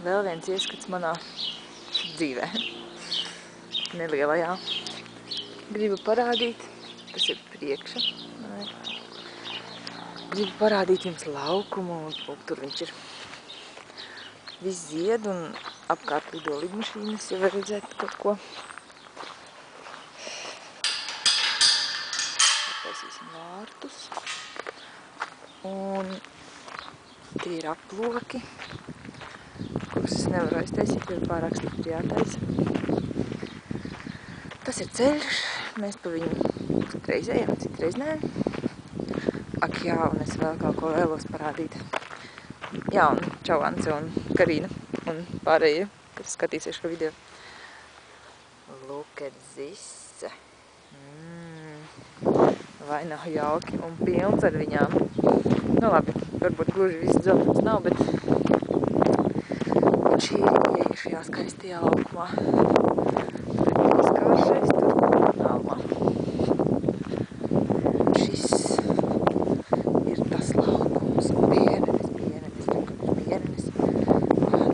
Vēl viens ieskats manā dzīvē. Nelielajā. Gribu parādīt, tas ir priekša. Gribu parādīt jums laukumu, un lūk, tur viņš ir. Viss zied, un apkārt lido lidmašīnas, ja var redzēt kaut ko. Attaisīsim vārtus. Un tie ir aploki, kurus es nevaru aiztaisīt, jo ir pārāk stipri jātaisa. Tas ir ceļš, mēs pa viņu citreiz ejam, citreiz nē. Ak jā, un es vēl kaut ko vēlos parādīt. Jā, un čau Ance un Karina un pārējie, kas skatīsies šo video. Look at this. Vai nav jauki un pilns ar viņām. Nu labi, varbūt gluži viss dzeltens nav, bet šī ir ieeja šajā skaistajā laukumā. Tur ir izkāršais, tur tālumā. Šis ir tas laukums. Pienenes, rekur pienenes.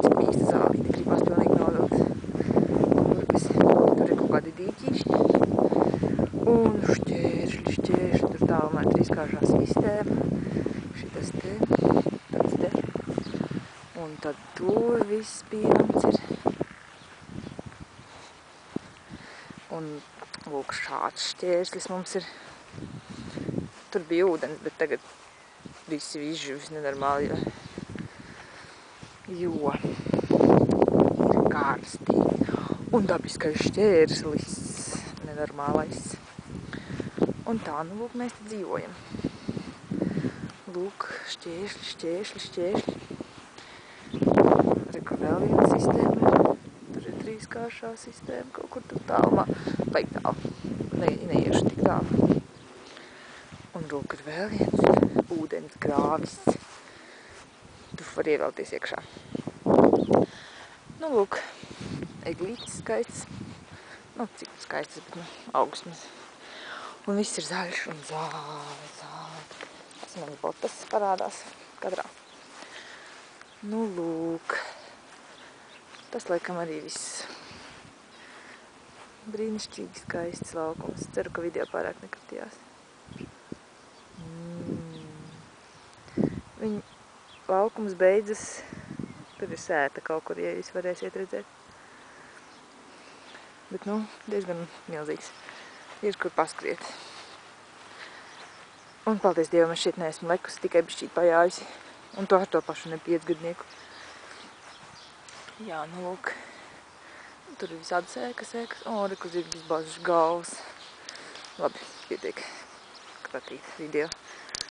Cik īsta zālīte, gribās pilnīgi novilkt kurpes. Tur ir kaut kādi dīķīši. Un šķēršļi, tur tālumā ir trīskāršā sistēma. Šitas te, tāds te. Un tad tur viss pieejams ir. Un lūk, šāds šķērslis mums ir. Tur bija ūdens, bet tagad visi izžuvis nenormāli, jo ir karsti. Un dabiskais šķērslis nenormālais. Un tā, nu lūk, mēs te dzīvojam. Lūk, šķēršļi. Reku vēl viena sistēma ir. Tur ir trīskāršā sistēma, kaut kur tur tālumā. Baigi tālu. Neiešu tik tālu. Un lūk, ir vēl viens ūdens grāvis. Tu var ievelties iekšā. Nu lūk, eglītis skaists. Nu, cik skaists, bet augstmas. Un viss ir zaļš un zāle. Tas manas botas parādās kadrā. Nu, lūk. Tas, laikam, arī viss. Brīnišķīgi skaists laukums. Ceru, ka video pārāk nekritījās. Viņa laukums beidzas. Tur ir sēta kaut kur, ja jūs varēsiet redzēt. Bet, nu, diezgan milzīgs. Ir kur paskriet. Un paldies Dievam, es šeit neesmu lekusi, tikai bišķīt pajājusi. Un to ar to pašu ne 5-gadnieku. Jā, nu lūk. Tur ir visādi sēkas. O, reku zirgi izbāzuši galvas. Labi, pietiek kratīt video.